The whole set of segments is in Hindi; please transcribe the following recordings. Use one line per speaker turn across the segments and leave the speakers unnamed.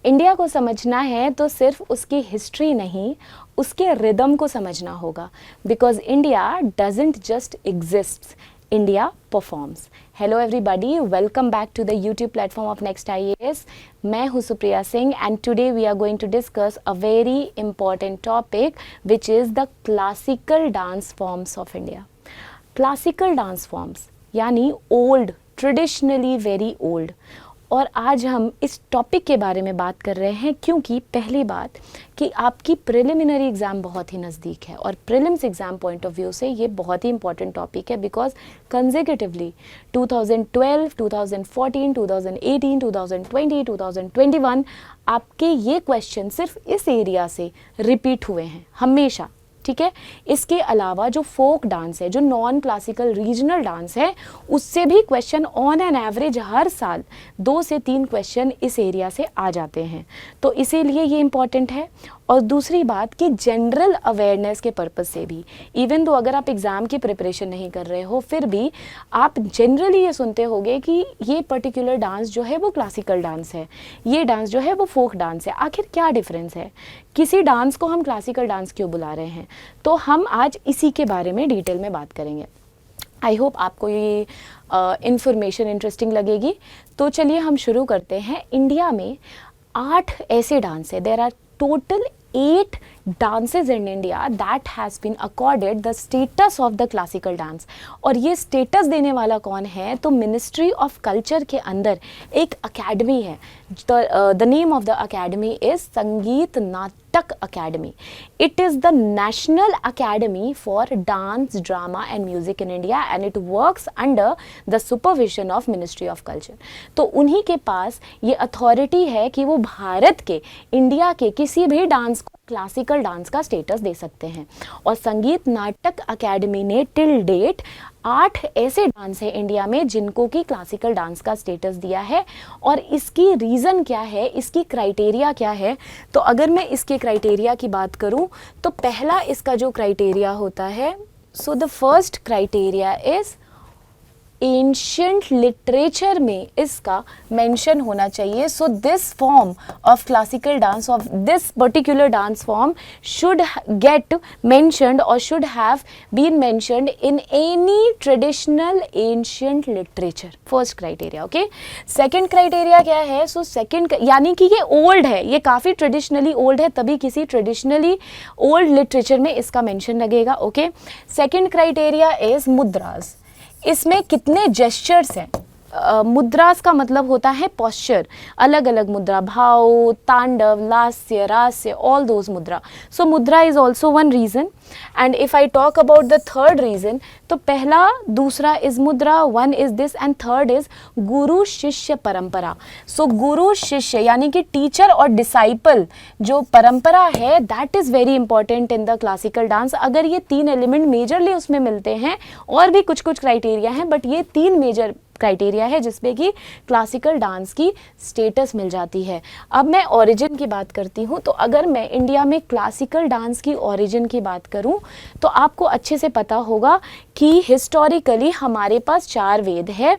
इंडिया को समझना है तो सिर्फ उसकी हिस्ट्री नहीं, उसके रिदम को समझना होगा, because India doesn't just exist, India performs. Hello everybody, welcome back to the YouTube platform of next IAS। मैं हूँ Supriya Singh and today we are going to discuss a very important topic which is the classical dance forms of India. Classical dance forms यानी ओल्ड, ट्रेडिशनली वेरी ओल्ड। और आज हम इस टॉपिक के बारे में बात कर रहे हैं क्योंकि पहली बात कि आपकी प्रिलिमिनरी एग्ज़ाम बहुत ही नज़दीक है और prelims exam point of view से ये बहुत ही इंपॉर्टेंट टॉपिक है, बिकॉज कंसेक्यूटिवली 2012, 2014, 2018, 2020, 2021 आपके ये क्वेश्चन सिर्फ इस एरिया से रिपीट हुए हैं हमेशा, ठीक है। इसके अलावा जो फोक डांस है, जो नॉन क्लासिकल रीजनल डांस है, उससे भी क्वेश्चन ऑन एन एवरेज हर साल 2 से 3 क्वेश्चन इस एरिया से आ जाते हैं, तो इसीलिए ये इम्पॉर्टेंट है। और दूसरी बात कि जनरल अवेयरनेस के पर्पज़ से भी, इवन दो अगर आप एग्ज़ाम की प्रिपरेशन नहीं कर रहे हो, फिर भी आप जनरली ये सुनते होगे कि ये पर्टिकुलर डांस जो है वो क्लासिकल डांस है, ये डांस जो है वो फोक डांस है। आखिर क्या डिफरेंस है, किसी डांस को हम क्लासिकल डांस क्यों बुला रहे हैं, तो हम आज इसी के बारे में डिटेल में बात करेंगे। आई होप आपको ये इंफॉर्मेशन इंटरेस्टिंग लगेगी। तो चलिए हम शुरू करते हैं। इंडिया में 8 ऐसे डांस है, there are total 8 dances in India that has been accorded the status of the classical dance। और ये स्टेटस देने वाला कौन है, तो मिनिस्ट्री ऑफ कल्चर के अंदर एक अकेडमी है। The name of the academy is संगीत नाटक academy. It is the national academy for dance, drama and music in India and it works under the supervision of ministry of culture. तो उन्हीं के पास ये अथॉरिटी है कि वो भारत के, इंडिया के किसी भी डांस को क्लासिकल डांस का स्टेटस दे सकते हैं। और संगीत नाटक अकेडमी ने टिल डेट 8 ऐसे डांस है इंडिया में जिनको कि क्लासिकल डांस का स्टेटस दिया है। और इसकी रीज़न क्या है, इसकी क्राइटेरिया क्या है, तो अगर मैं इसके क्राइटेरिया की बात करूं तो पहला इसका जो क्राइटेरिया होता है, so the first criteria is ancient literature में इसका मेंशन होना चाहिए। So this form of classical dance, of this particular dance form should get mentioned और should have been mentioned in any traditional ancient literature. First criteria, okay. Second criteria क्या है, सो सेकंड यानी कि ये ओल्ड है, ये काफ़ी ट्रेडिशनली ओल्ड है, तभी किसी ट्रेडिशनली ओल्ड लिटरेचर में इसका मेंशन लगेगा, ओके। Second criteria is मुद्राज। इसमें कितने जेस्चर्स हैं। मुद्रास का मतलब होता है पॉस्चर, अलग अलग मुद्रा, भाव, तांडव, लास्य, रास्य, ऑल दोज मुद्रा। सो मुद्रा is also one reason. And if I talk about the third reason, तो पहला, दूसरा इज मुद्रा, one is this and third is गुरु शिष्य परंपरा। सो गुरु शिष्य यानी कि टीचर और डिसाइपल जो परंपरा है, that is very important in the classical dance. अगर ये 3 एलिमेंट मेजरली उसमें मिलते हैं, और भी कुछ कुछ क्राइटेरिया हैं, बट ये 3 मेजर क्राइटेरिया है जिसपे कि क्लासिकल डांस की स्टेटस मिल जाती है। अब मैं ओरिजिन की बात करती हूँ, तो अगर मैं इंडिया में क्लासिकल डांस की ओरिजिन की बात करूँ तो आपको अच्छे से पता होगा कि हिस्टोरिकली हमारे पास 4 वेद है,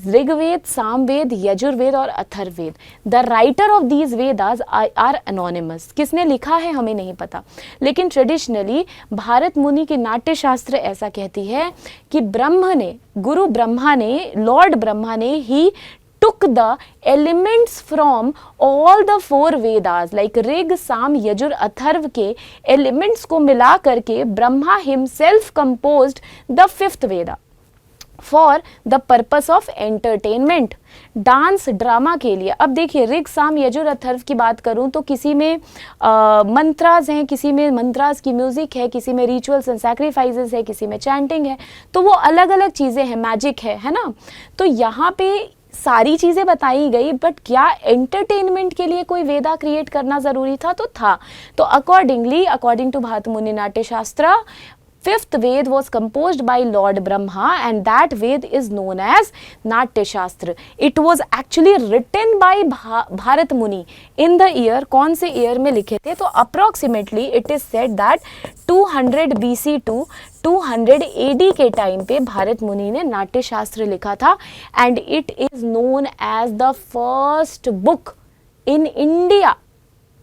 ऋग्वेद, सामवेद, यजुर्वेद और Atharvaveda. The writer of these Vedas are anonymous. किसने लिखा है हमें नहीं पता, लेकिन ट्रेडिशनली भारत मुनि की नाट्य शास्त्र ऐसा कहती है कि ब्रह्म ने, गुरु ब्रह्मा ने, लॉर्ड ब्रह्मा ने ही took the elements from all the 4 Vedas like Rig, साम, यजुर, अथर्व के elements को मिला करके Brahma himself composed the 5th Veda for the purpose of entertainment, dance, drama के लिए। अब देखिए, ऋग, साम, यजुर, अथर्व की बात करूं तो किसी में मंत्रास हैं, किसी में मंत्रास की म्यूजिक है, किसी में रिचुअल्स एंड सैक्रिफाइसेस है, किसी में चैंटिंग है, तो वो अलग अलग चीज़ें हैं, मैजिक है ना। तो यहाँ पे सारी चीज़ें बताई गई, बट क्या एंटरटेनमेंट के लिए कोई वेदा क्रिएट करना ज़रूरी था, तो था। तो अकॉर्डिंगली, अकॉर्डिंग टू भारत मुनि नाट्य शास्त्र, 5th Ved was composed by Lord Brahma and that Ved is known as Natya Shastra. It was actually written by Bharat Muni in the year, कौन से ईयर में लिखे थे, तो approximately it is said that 200 BC to 200 AD के टाइम पे भारत मुनि ने नाट्य शास्त्र लिखा था and it is known as the first book in India,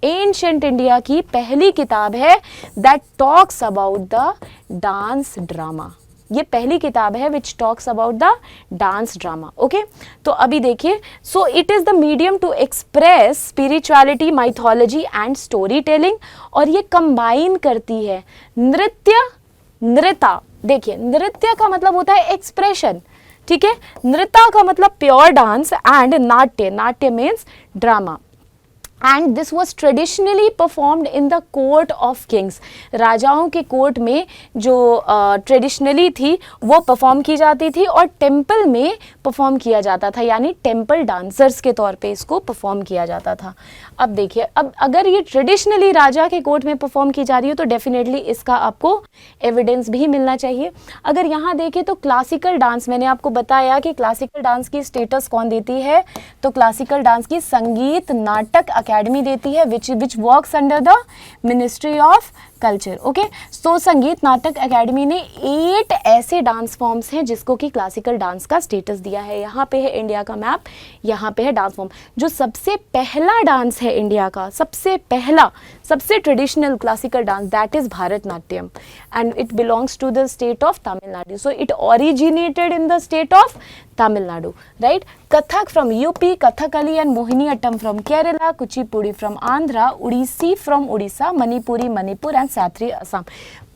ancient India की पहली किताब है that talks about the dance drama. ये पहली किताब है which talks about the dance drama. Okay, तो अभी देखिए, so it is the medium to express spirituality, mythology and story telling, और ये कंबाइन करती है नृत्य, नृता। देखिए, नृत्य का मतलब होता है एक्सप्रेशन, ठीक है, नृता का मतलब प्योर डांस, एंड नाट्य, नाट्य means drama. And this was traditionally performed in the court of Kings. राजाओं के कोर्ट में जो ट्रेडिशनली थी वो परफॉर्म की जाती थी, और टेम्पल में परफॉर्म किया जाता था, यानी टेम्पल डांसर्स के तौर पे इसको परफॉर्म किया जाता था। अब देखिए, अब अगर ये ट्रेडिशनली राजा के कोर्ट में परफॉर्म की जा रही है तो डेफिनेटली इसका आपको एविडेंस भी मिलना चाहिए। अगर यहाँ देखें तो क्लासिकल डांस, मैंने आपको बताया कि क्लासिकल डांस की स्टेटस कौन देती है, तो क्लासिकल डांस की संगीत नाटक अकेडमी देती है, which works under the ministry of culture. Okay, so Sangeet Natak academy ने 8 ऐसे डांस फॉर्म्स हैं जिसको कि क्लासिकल डांस का स्टेटस दिया है। यहाँ पे है इंडिया का मैप, यहाँ पे है डांस फॉर्म। जो सबसे पहला डांस है इंडिया का, सबसे पहला, सबसे traditional classical dance, that is Bharatanatyam, and it belongs to the state of Tamil Nadu. So it originated in the state of Tamil Nadu, right. Kathak from UP, Kathakali and Mohiniyattam from Kerala, Kuchipudi from Andhra, Odissi from Orissa, Manipuri Manipur and Sattriya Assam.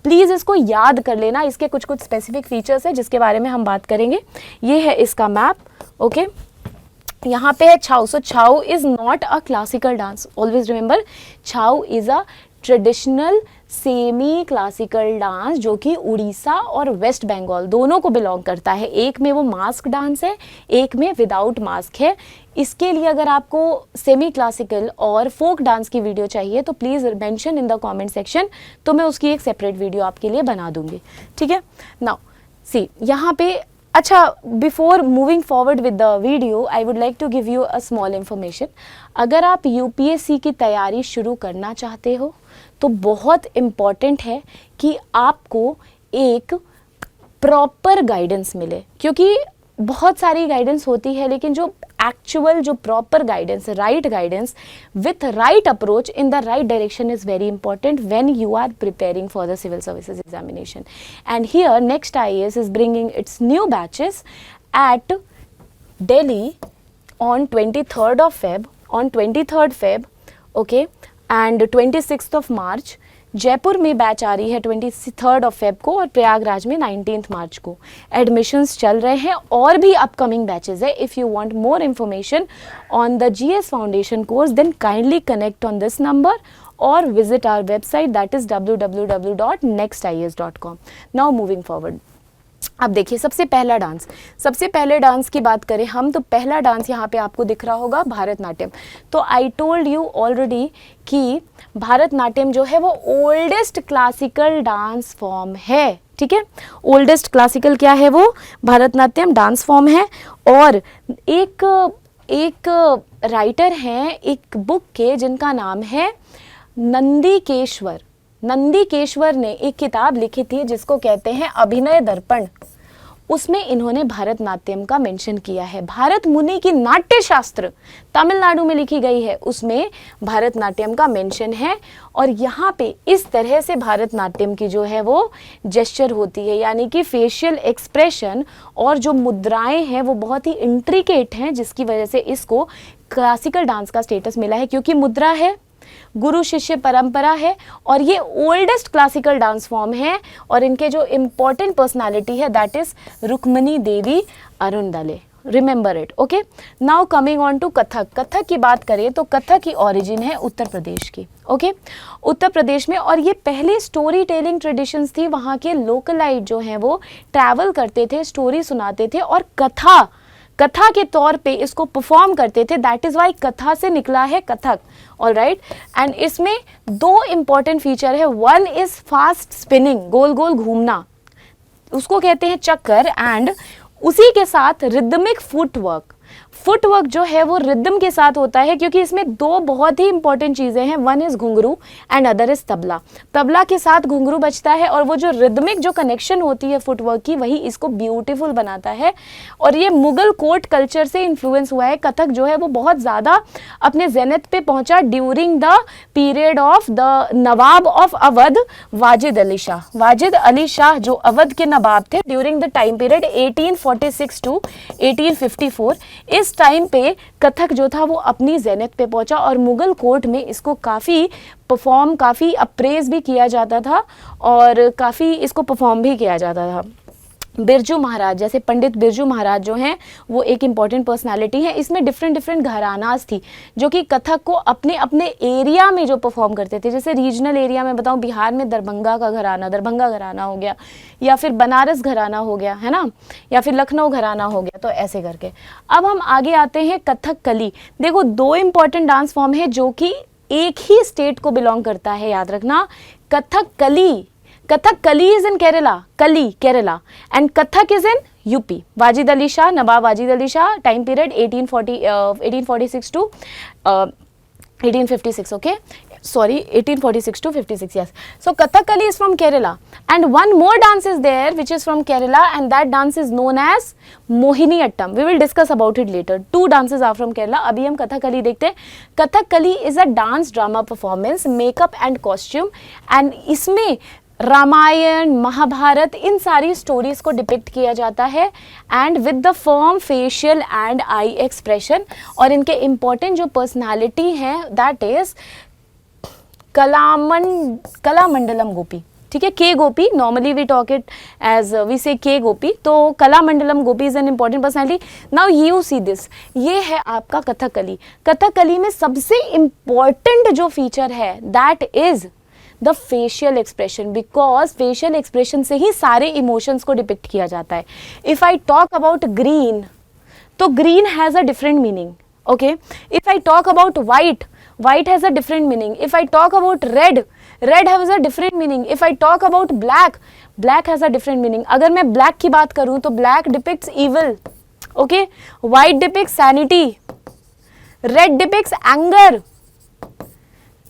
Please इसको याद कर लेना, इसके कुछ कुछ स्पेसिफिक फीचर्स है जिसके बारे में हम बात करेंगे। ये है इसका मैप। ओके, यहाँ पे है Chhau. So Chhau is not a classical dance, always remember, Chhau is a traditional semi classical dance जो कि उड़ीसा और वेस्ट बंगाल दोनों को बिलोंग करता है। एक में वो मास्क डांस है, एक में विदाउट मास्क है। इसके लिए अगर आपको सेमी क्लासिकल और फोक डांस की वीडियो चाहिए तो please mention in the comment section, तो मैं उसकी एक सेपरेट वीडियो आपके लिए बना दूंगी, ठीक है। नाउ सी, यहाँ पे, अच्छा, before moving forward with the video I would like to give you a small information. अगर आप यूपीएससी की तैयारी शुरू करना चाहते हो तो बहुत इम्पॉर्टेंट है कि आपको एक प्रॉपर गाइडेंस मिले, क्योंकि बहुत सारी गाइडेंस होती है लेकिन जो एक्चुअल, जो proper guidance, right guidance with right approach in the right direction is very important when you are preparing for the civil services examination. And here Next IAS is bringing its new batches at Delhi on 23rd of Feb, on 23rd Feb, okay, and 26th of March. Jaipur में बैच आ रही है 23rd of Feb को, और प्रयागराज में 19th मार्च को। एडमिशन्स चल रहे हैं, और भी अपकमिंग बैचेस है। If you want more information on the GS foundation course then kindly connect on this number or visit our website, that is www.nextias.com. Now moving forward. अब देखिए, सबसे पहला डांस, सबसे पहले डांस की बात करें हम तो पहला डांस यहाँ पे आपको दिख रहा होगा भारतनाट्यम। तो आई टोल्ड यू ऑलरेडी कि भारतनाट्यम जो है वो ओल्डेस्ट क्लासिकल डांस फॉर्म है, ठीक है। ओल्डेस्ट क्लासिकल क्या है वो? भारतनाट्यम डांस फॉर्म है। और एक राइटर हैं एक बुक के जिनका नाम है नंदीकेश्वर। नंदीकेश्वर ने एक किताब लिखी थी जिसको कहते हैं अभिनय दर्पण। उसमें इन्होंने भारतनाट्यम का मेंशन किया है। भारत मुनि की नाट्य शास्त्र तमिलनाडु में लिखी गई है, उसमें भारतनाट्यम का मेंशन है। और यहाँ पे इस तरह से भारतनाट्यम की जो है वो जेस्चर होती है, यानी कि फेशियल एक्सप्रेशन और जो मुद्राएं हैं वो बहुत ही इंट्रिकेट हैं, जिसकी वजह से इसको क्लासिकल डांस का स्टेटस मिला है, क्योंकि मुद्रा है, गुरु शिष्य परंपरा है, और ये ओल्डेस्ट क्लासिकल डांस फॉर्म है। और इनके जो इम्पोर्टेंट पर्सनालिटी है that is Rukmini Devi Arundale, remember it. Okay, now coming on to Kathak. Kathak की बात करें तो कथक की ओरिजिन है उत्तर प्रदेश की, ओके, उत्तर प्रदेश में। और ये पहले स्टोरी टेलिंग ट्रेडिशंस थी, वहाँ के लोकलाइट जो हैं वो ट्रैवल करते थे, स्टोरी सुनाते थे और कथा के तौर पे इसको परफॉर्म करते थे। दैट इज वाई कथा से निकला है कथक, ऑल राइट। एंड इसमें 2 इंपॉर्टेंट फीचर है। वन इज फास्ट स्पिनिंग, गोल गोल घूमना, उसको कहते हैं चक्कर, एंड उसी के साथ रिदमिक फुटवर्क। फुटवर्क जो है वो रिदम के साथ होता है, क्योंकि इसमें दो बहुत ही इंपॉर्टेंट चीज़ें हैं, वन इज़ घुंघरू and other is tabla. Tabla के साथ घुंघरू बजता है और वो जो रिदमिक जो कनेक्शन होती है फुटवर्क की, वही इसको ब्यूटीफुल बनाता है। और ये मुगल कोर्ट कल्चर से इन्फ्लुएंस हुआ है। कथक जो है वो बहुत ज़्यादा अपने जेनिथ पे पहुंचा during the period of the Nawab of Awadh Wajid Ali Shah. Wajid Ali Shah जो अवध के नवाब थे during the time period 1846 to 1854, इस टाइम पे कथक जो था वो अपनी जेनिथ पे पहुंचा और मुगल कोर्ट में इसको काफ़ी अप्रेज भी किया जाता था और काफ़ी इसको परफॉर्म भी किया जाता था। बिरजू महाराज, जैसे पंडित बिरजू महाराज जो हैं वो एक इम्पॉर्टेंट पर्सनालिटी है। इसमें डिफरेंट घरानास थी जो कि कथक को अपने अपने एरिया में जो परफॉर्म करते थे। जैसे रीजनल एरिया में बताऊं, बिहार में दरभंगा घराना हो गया, या फिर बनारस घराना हो गया, है ना, या फिर लखनऊ घराना हो गया, तो ऐसे करके। अब हम आगे आते हैं कथकली। देखो, दो इम्पॉर्टेंट डांस फॉर्म है जो कि एक ही स्टेट को बिलोंग करता है, याद रखना। Kathakali is in Kerala, Kerala, and Kathak is in UP. Wajid Ali Shah, Nawab Wajid Ali Shah, time period 1846 to 1856, okay? Sorry, 1846 to 56, yes. So Kathakali is from Kerala, and one more dance is there which is from Kerala, and that dance is known as Mohiniyattam. We will discuss about it later. Two dances are from Kerala. अभी हम Kathakali देखते हैं. Kathakali is a dance drama performance, makeup and costume, and इसमें रामायण, महाभारत, इन सारी स्टोरीज को डिपिक्ट किया जाता है and with the firm facial and I expression. और इनके इम्पॉर्टेंट जो पर्सनालिटी है दैट इज कलामंडलम गोपी, ठीक है, K Gopi, normally we talk it as we say K Gopi, तो Kalamandalam Gopi is an important personality. Now you see this, ये है आपका कथकली। कथकली में सबसे इम्पॉर्टेंट जो फीचर है that is the facial expression, because facial expression से ही सारे इमोशंस को डिपिक्ट किया जाता है। If I talk about green, तो green has a different meaning, okay. If I talk about white, white has a different meaning. If I talk about red, red has a different meaning. If I talk about black, black has a different meaning. अगर मैं ब्लैक की बात करूं तो black depicts evil, okay, white depicts sanity, red depicts anger,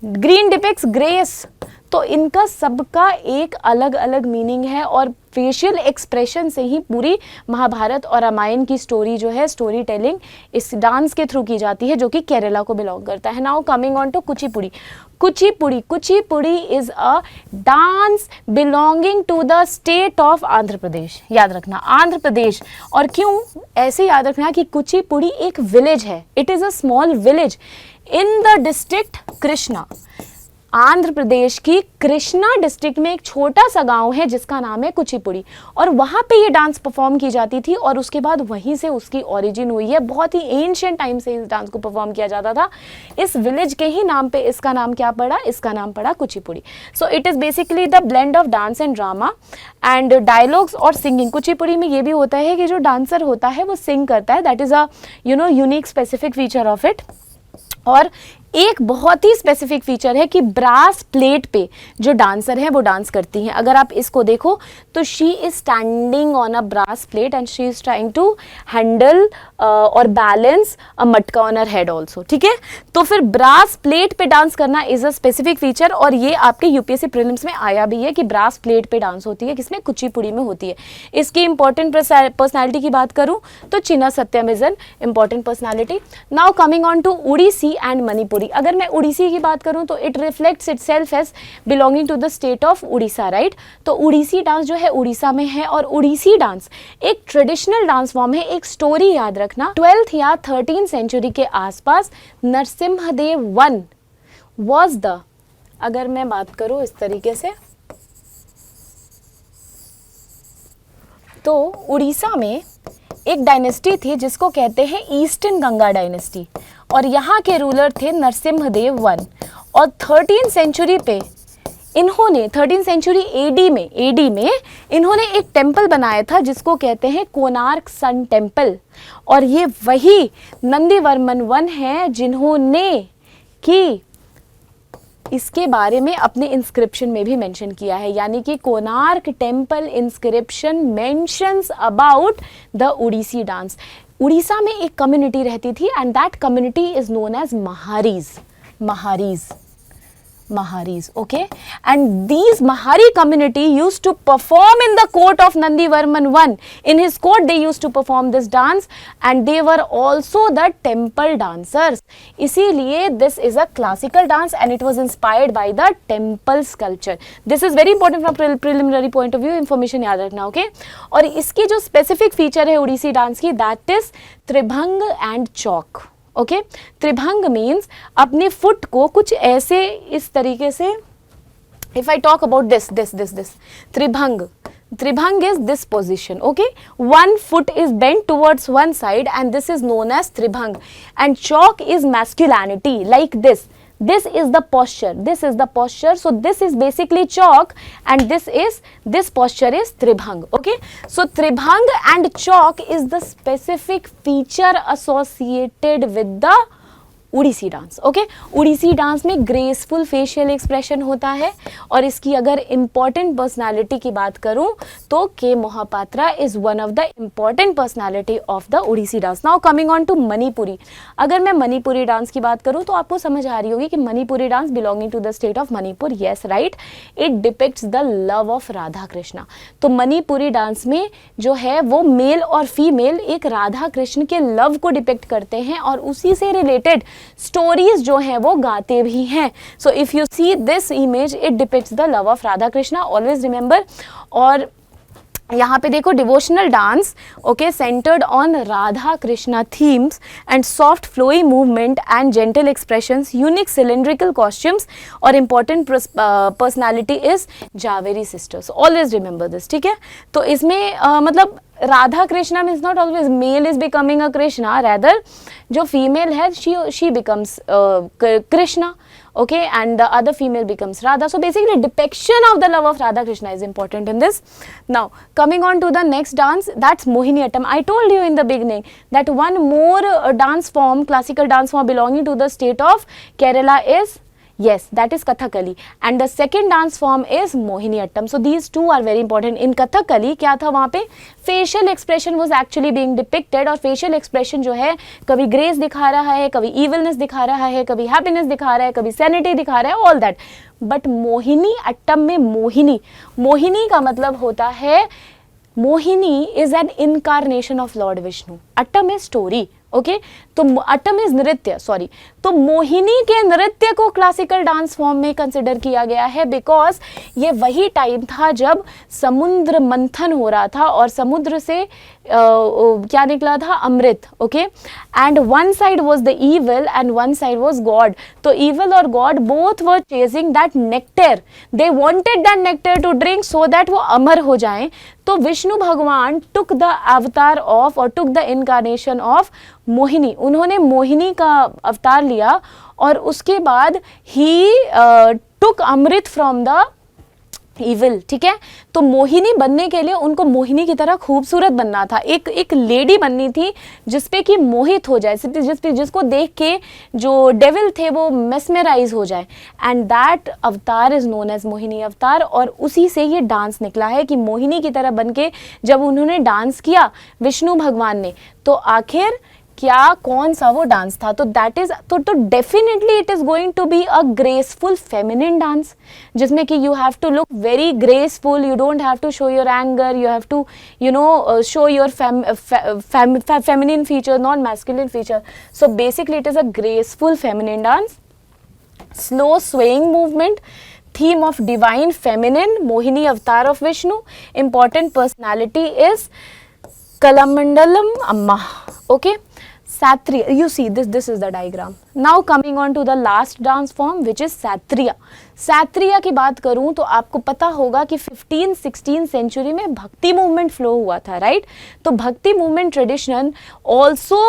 green depicts grace. तो इनका सबका एक अलग अलग मीनिंग है और फेशियल एक्सप्रेशन से ही पूरी महाभारत और रामायण की स्टोरी जो है, स्टोरी टेलिंग इस डांस के थ्रू की जाती है जो कि केरला को बिलोंग करता है। Now coming on to Kuchipudi. Kuchipudi is a dance belonging to the state of Andhra Pradesh. याद रखना आंध्र प्रदेश, और क्यों ऐसे याद रखना कि कुचिपुड़ी एक विलेज है, it is a small village in the district Krishna. Andhra Pradesh की कृष्णा डिस्ट्रिक्ट में एक छोटा सा गांव है जिसका नाम है कुचिपुड़ी, और वहां पे ये डांस परफॉर्म की जाती थी और उसके बाद वहीं से उसकी ओरिजिन हुई है। बहुत ही एंशिएंट टाइम से इस डांस को परफॉर्म किया जाता था। इस विलेज के ही नाम पे इसका नाम क्या पड़ा? इसका नाम पड़ा कुचिपुड़ी। सो it is basically the blend of dance and drama and dialogues और सिंगिंग। कुचिपुड़ी में ये भी होता है कि जो डांसर होता है वो सिंग करता है, that is a unique specific feature of it. और एक बहुत ही स्पेसिफिक फीचर है कि ब्रास प्लेट पे जो डांसर है वो डांस करती हैं। अगर आप इसको देखो तो she is standing on a brass plate and she is trying to handle और balance a matka on her head also, ठीक है। तो फिर ब्रास प्लेट पे डांस करना इज अ स्पेसिफिक फीचर, और ये आपके यूपीएससी प्रीलिम्स में आया भी है कि ब्रास प्लेट पे डांस होती है, किसमें? कुचिपुड़ी में होती है। इसकी इंपॉर्टेंट पर्सनैलिटी की बात करूं तो Chinna Satyam is an important personality. Now coming on to Odissi and Manipuri. अगर मैं उड़ीसी की बात करूं तो it reflects itself as belonging to the state of Orissa, right. तो उड़ीसी डांस जो है उड़ीसा में है, और उड़ीसी डांस एक ट्रेडिशनल डांस फॉर्म है। एक स्टोरी याद रखना, 12th या 13th सेंचुरी के आसपास नरसिम्हदेव वन वॉज द, अगर मैं बात करूं इस तरीके से, तो उड़ीसा में एक डायनेस्टी थी जिसको कहते हैं ईस्टर्न गंगा डायनेस्टी, और यहाँ के रूलर थे नरसिम्हदेव वन। और 13th सेंचुरी पे इन्होंने 13th सेंचुरी एडी में इन्होंने एक टेम्पल बनाया था जिसको कहते हैं कोणार्क सन टेम्पल, और ये वही नंदीवर्मन वन है जिन्होंने कि इसके बारे में अपने इंस्क्रिप्शन में भी मेंशन किया है। यानी कि Konark temple inscription mentions about the Odissi dance. Orissa में एक कम्युनिटी रहती थी and that community is known as Maharis, okay, and these Mahari community used to perform in the court of Nandivarman I. In his court they used to perform this dance and they were also the temple dancers. इसीलिए this is a classical dance and it was inspired by the temple sculpture. This is very important from preliminary point of view, information याद रखना, okay. और इसकी जो specific feature है उड़ीसी डांस की, that is Tribhanga and Chowk. Okay, Tribhanga means अपने फुट को कुछ ऐसे इस तरीके से, if I talk about this Tribhanga is this position, okay, one foot is bent towards one side and this is known as tribhang, and chalk is masculinity, like this is the posture, so this is basically chalk and this posture is tribhang, okay. So tribhang and chalk is the specific feature associated with the Odissi dance, okay. Odissi dance में ग्रेसफुल फेशियल एक्सप्रेशन होता है और इसकी अगर इम्पॉर्टेंट पर्सनालिटी की बात करूं तो K Mohapatra is one of the important personality of the Odissi dance. Now coming on to Manipuri. अगर मैं मणिपुरी डांस की बात करूं तो आपको समझ आ रही होगी कि Manipuri dance belonging to the state of Manipur. Yes, right. It depicts the love of Radha Krishna. तो मणिपुरी डांस में जो है वो मेल और फीमेल एक राधा कृष्ण के लव को डिपिक्ट करते हैं और उसी से रिलेटेड स्टोरीज जो हैं वो गाते भी हैं. So if you see this image it depicts the love of Radha Krishna, always remember. और यहाँ पे देखो devotional dance, okay, centred on Radha Krishna themes and soft flowy movement and gentle expressions, unique cylindrical costumes और important personality is Jhaveri sisters. Always remember this, ठीक है. तो इसमें मतलब Radha Krishna means not always male is becoming a Krishna, rather जो फीमेल है she becomes Krishna, okay, and the other female becomes Radha. So basically depiction of the love of Radha Krishna is important in this. Now coming on to the next dance, that's Mohiniyattam. I told you in the beginning that one more dance form, classical dance form belonging to the state of Kerala is, yes, that is Kathakali, and the second dance form is Mohiniyattam. So these two are very important. In Kathakali क्या था वहाँ पे facial expression was actually being depicted और facial expression जो है कभी grace दिखा रहा है, कभी evilness दिखा रहा है, कभी happiness दिखा रहा है, कभी sanity दिखा रहा है, all that. But मोहिनीअट्टम में मोहिनी का मतलब होता है, Mohini is an incarnation of Lord Vishnu. Attam is story, okay. तो अट्टम इज नृत्य, सॉरी. तो मोहिनी के नृत्य को क्लासिकल डांस फॉर्म में कंसिडर किया गया है बिकॉज ये वही टाइम था जब समुद्र मंथन हो रहा था और समुद्र से क्या निकला था, अमृत, okay. And one side was the evil and one side was god. तो ईविल और god both were chasing that nectar, they wanted that nectar to drink so that वो अमर हो जाएं. तो विष्णु भगवान टुक द अवतार ऑफ और took the incarnation of Mohini. उन्होंने मोहिनी का अवतार लिया और उसके बाद ही टुक अमृत फ्रॉम द इविल, ठीक है. तो मोहिनी बनने के लिए उनको मोहिनी की तरह खूबसूरत बनना था, एक लेडी बननी थी जिसपे कि मोहित हो जाए, जिसको देख के जो डेविल थे वो मेस्मेराइज हो जाए. एंड दैट अवतार इज नोन एज मोहिनी अवतार. और उसी से ये डांस निकला है कि मोहिनी की तरह बनके जब उन्होंने डांस किया विष्णु भगवान ने, तो आखिर क्या कौन सा वो डांस था. तो दैट इज तो definitely it is going to be a graceful feminine dance जिसमें कि you have to look very graceful, you don't have to show your anger, you have to show your feminine feature, not masculine feature. So basically it is a graceful feminine dance. Slow swaying movement, theme of divine feminine, Mohini avatar of Vishnu. Important personality is Kalamandalam Amma, okay. Satriya, you see this is the diagram. Now coming on to the last dance form which is Satriya. सैत्रिया की बात करूं तो आपको पता होगा कि 15-16 सेंचुरी में भक्ति मूवमेंट फ्लो हुआ था, राइट. तो Bhakti movement tradition also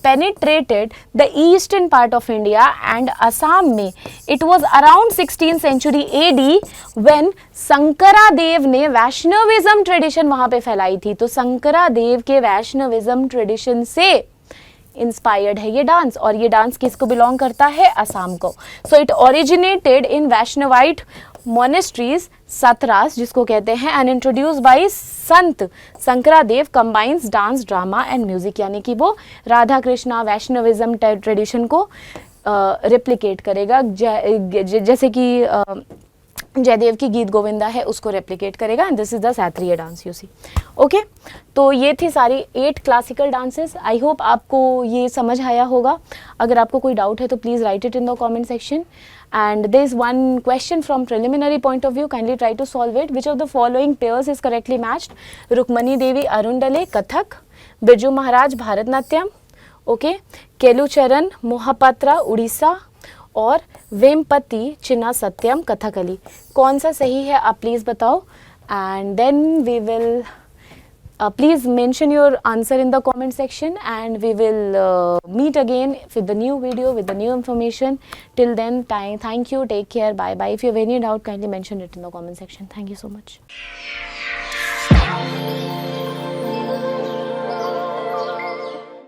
penetrated the eastern part of India and Assam में. It was around 16 century AD when Shankaradeva ने वैष्णविज्म ट्रेडिशन वहां पे फैलाई थी. तो शंकरादेव के वैष्णविज्म ट्रेडिशन से इंस्पायर्ड है ये डांस और ये डांस किसको बिलोंग करता है, असम को. So it originated in Vaishnavite monasteries Satras जिसको कहते हैं, and introduce by Sant Shankaradeva combines dance drama and music, यानी कि वो राधा कृष्णा वैष्णविज्म ट्रेडिशन को रिप्लिकेट करेगा, जैसे कि जयदेव की गीत गोविंदा है उसको रेप्लिकेट करेगा, and this is the Sattriya dance you see. Okay, तो ये थी सारी 8 क्लासिकल डांसेस। आई होप आपको ये समझ आया होगा। अगर आपको कोई डाउट है तो please write it in the comment section. And there is one question from preliminary point of view, kindly try to solve it. Which of the following pairs is correctly matched? Rukmini Devi Arundale Kathak, Birju Maharaj Bharatanatyam, okay, Kelucharan Mohapatra Orissa, और वेमपति चिन्ना सत्यम कथकली। कौन सा सही है आप प्लीज़ बताओ, and then we will please mention your answer in the comment section, and we will meet again with the new video with the new information. Till then, thank you, take care, bye bye. If you have any doubt, kindly mention it in the comment section. Thank you so much.